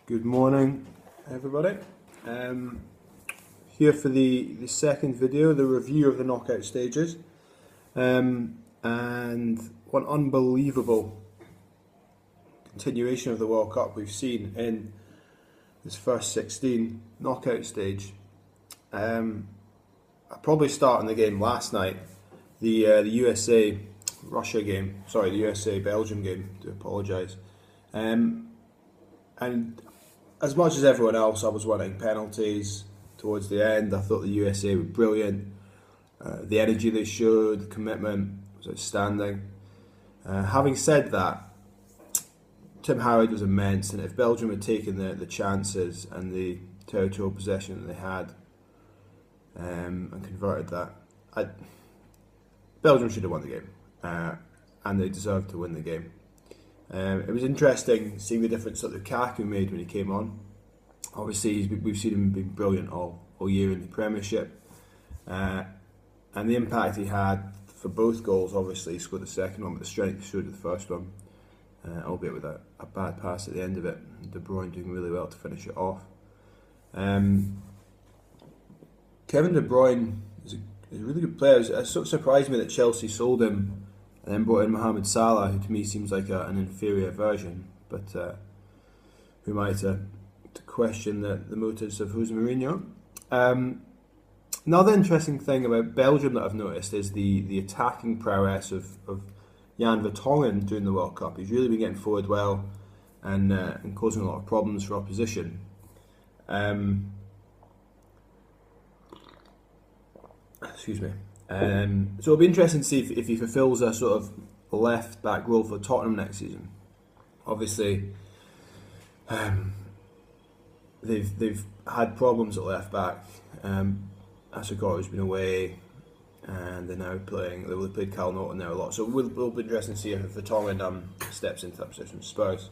Good morning, everybody. Here for the second video, the review of the knockout stages, and what unbelievable continuation of the World Cup we've seen in this first 16 knockout stage. I'll probably start on the game last night, the USA-Russia game. Sorry, the USA-Belgium game. I do apologise. And as much as everyone else, I was wanting penalties towards the end. I thought the USA were brilliant. The energy they showed, the commitment was outstanding. Having said that, Tim Howard was immense, and if Belgium had taken the chances and the territorial possession that they had and converted that, Belgium should have won the game, and they deserved to win the game. It was interesting seeing the difference that Lukaku made when he came on. Obviously, we've seen him being brilliant all year in the Premiership, and the impact he had for both goals. Obviously, he scored the second one, but the strength he showed at the first one, albeit with a bad pass at the end of it. De Bruyne doing really well to finish it off. Kevin De Bruyne is a really good player. It sort of surprised me that Chelsea sold him and then brought in Mohamed Salah, who to me seems like an inferior version, but who am I to question the motives of Jose Mourinho? Another interesting thing about Belgium that I've noticed is the attacking prowess of Jan Vertonghen during the World Cup. He's really been getting forward well and causing a lot of problems for opposition. Excuse me. So it'll be interesting to see if he fulfills a sort of left back role for Tottenham next season. Obviously, they've had problems at left back. Asakaru's been away, and they're now playing. They played Cal Naughton now a lot, so it will be interesting to see if Vertonghen steps into that position. Spurs.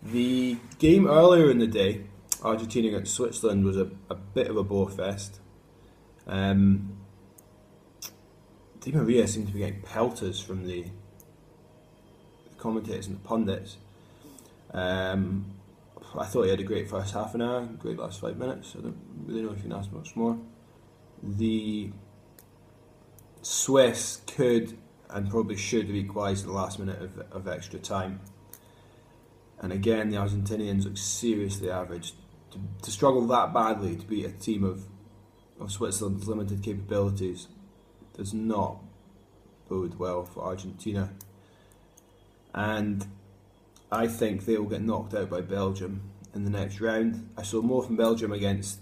The game earlier in the day, Argentina against Switzerland, was a bit of a bore fest. Di Maria seemed to be getting pelters from the commentators and the pundits. I thought he had a great first half an hour, great last 5 minutes. I don't really know if you can ask much more. The Swiss could and probably should have equalised at the last minute of extra time. And again, the Argentinians look seriously average. To struggle that badly to beat a team of Switzerland's limited capabilities does not bode well for Argentina, and I think they will get knocked out by Belgium in the next round. I saw more from Belgium against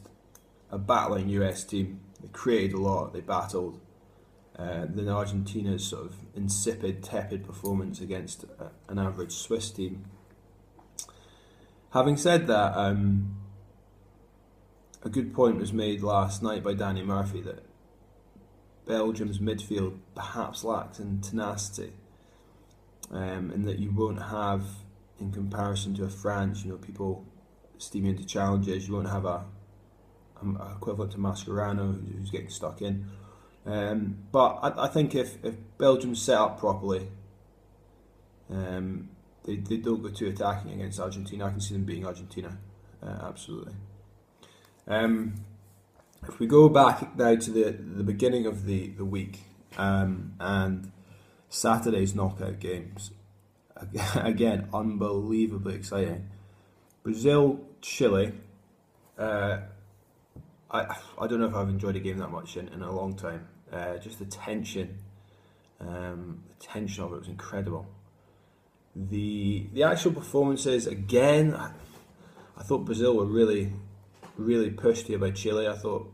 a battling US team. They created a lot, they battled, than Argentina's sort of insipid, tepid performance against an average Swiss team. Having said that, a good point was made last night by Danny Murphy that Belgium's midfield perhaps lacked in tenacity, and that you won't have, in comparison to a France, people steaming into challenges, you won't have a equivalent to Mascherano who's getting stuck in. But I think if Belgium's set up properly, they don't go too attacking against Argentina. I can see them beating Argentina, absolutely. If we go back now to the beginning of the week and Saturday's knockout games, again, unbelievably exciting. Brazil, Chile. I don't know if I've enjoyed a game that much in a long time. Just the tension of it was incredible. The actual performances, again, I thought Brazil were really pushed here by Chile. I thought,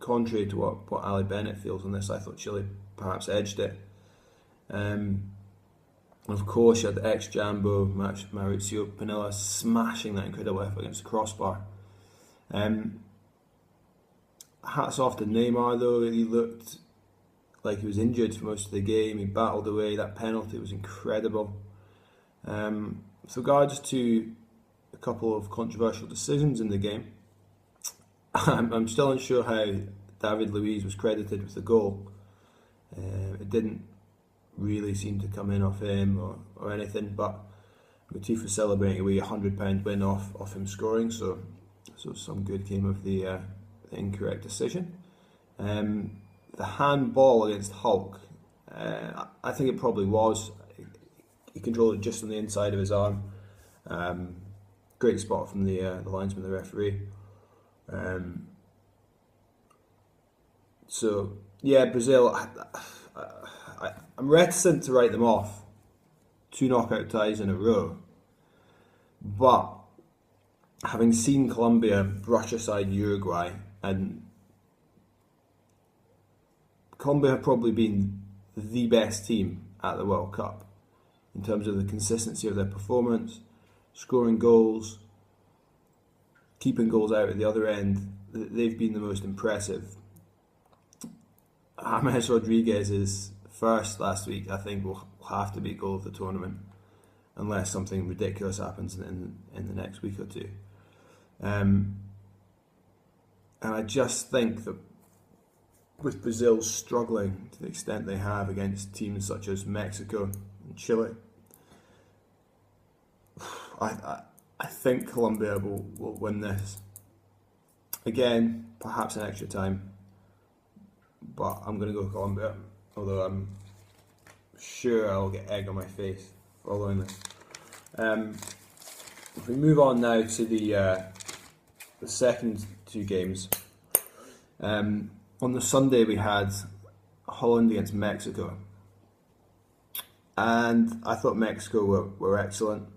contrary to what Ali Bennett feels on this, I thought Chile perhaps edged it. Of course, you had the ex-Jambo Mauricio Pinilla smashing that incredible effort against the crossbar. Hats off to Neymar though. He looked like he was injured for most of the game. He battled away. That penalty was incredible. With regards to a couple of controversial decisions in the game, I'm still unsure how David Luiz was credited with the goal. It didn't really seemed to come in off him or anything, but Motif was celebrating away £100 win off him scoring, so some good came of the incorrect decision. The handball against Hulk, I think it probably was. He controlled it just on the inside of his arm. Great spot from the linesman, the referee. So yeah, Brazil. I'm reticent to write them off. 2 knockout ties in a row, but having seen Colombia brush aside Uruguay, and Colombia have probably been the best team at the World Cup in terms of the consistency of their performance, scoring goals, keeping goals out at the other end. They've been the most impressive. James Rodriguez's first last week, I think, will have to be goal of the tournament unless something ridiculous happens in the next week or two. And I just think that with Brazil struggling to the extent they have against teams such as Mexico and Chile, I think Colombia will win this. Again, perhaps in extra time, but I'm going to go Colombia, although I'm sure I'll get egg on my face following this. If we move on now to the second 2 games, on the Sunday we had Holland against Mexico, and I thought Mexico were excellent.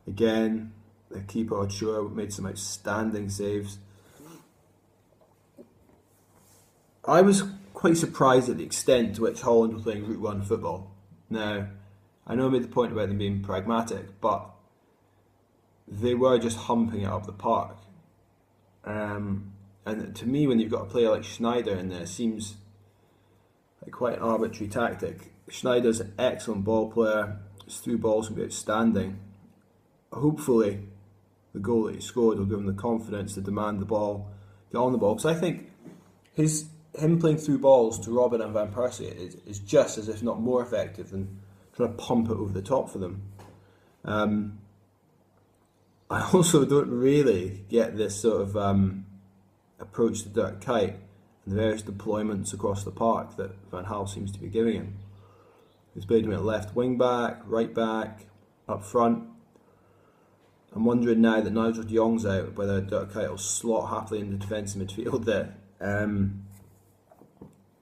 Again, the keeper Ochoa made some outstanding saves. I was quite surprised at the extent to which Holland were playing Route 1 football. Now, I know I made the point about them being pragmatic, but they were just humping it up the park. And to me, when you've got a player like Schneider in there, it seems like quite an arbitrary tactic. Schneider's an excellent ball player. His through balls can be outstanding. Hopefully, the goal that he scored will give him the confidence to demand the ball, get on the ball. Because I think him playing through balls to Robin and Van Persie is just as if not more effective than trying to pump it over the top for them. I also don't really get this sort of approach to Dirk Kuyt and the various deployments across the park that Van Gaal seems to be giving him. He's played him at left wing back, right back, up front. I'm wondering now that Nigel de Jong's out whether Dirk Kuyt will slot happily in the defensive midfield there.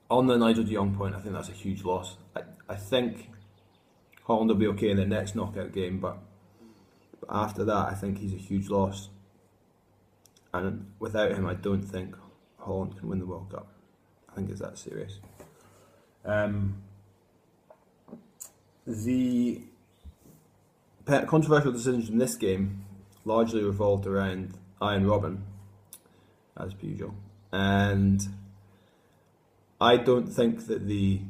On the Nigel de Jong point, I think that's a huge loss. I think Holland will be okay in their next knockout game, but after that, I think he's a huge loss. And without him, I don't think Holland can win the World Cup. I think it's that serious. The controversial decisions in this game largely revolved around Arjen Robben, as per usual. And I don't think that the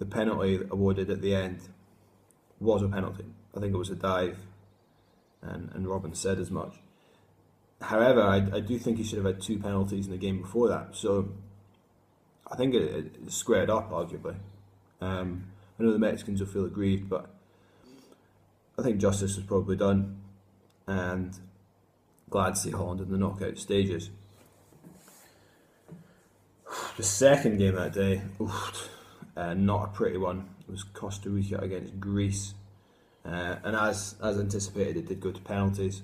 penalty awarded at the end was a penalty. I think it was a dive, and Robben said as much. However, I do think he should have had 2 penalties in the game before that. So I think it squared up, arguably. I know the Mexicans will feel aggrieved, but I think justice was probably done, and glad to see Holland in the knockout stages. The second game that day, not a pretty one. It was Costa Rica against Greece, and as anticipated, it did go to penalties.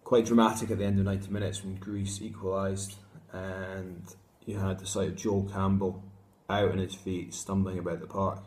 Quite dramatic at the end of 90 minutes when Greece equalised, and you had the sight of Joel Campbell out on his feet, stumbling about the park.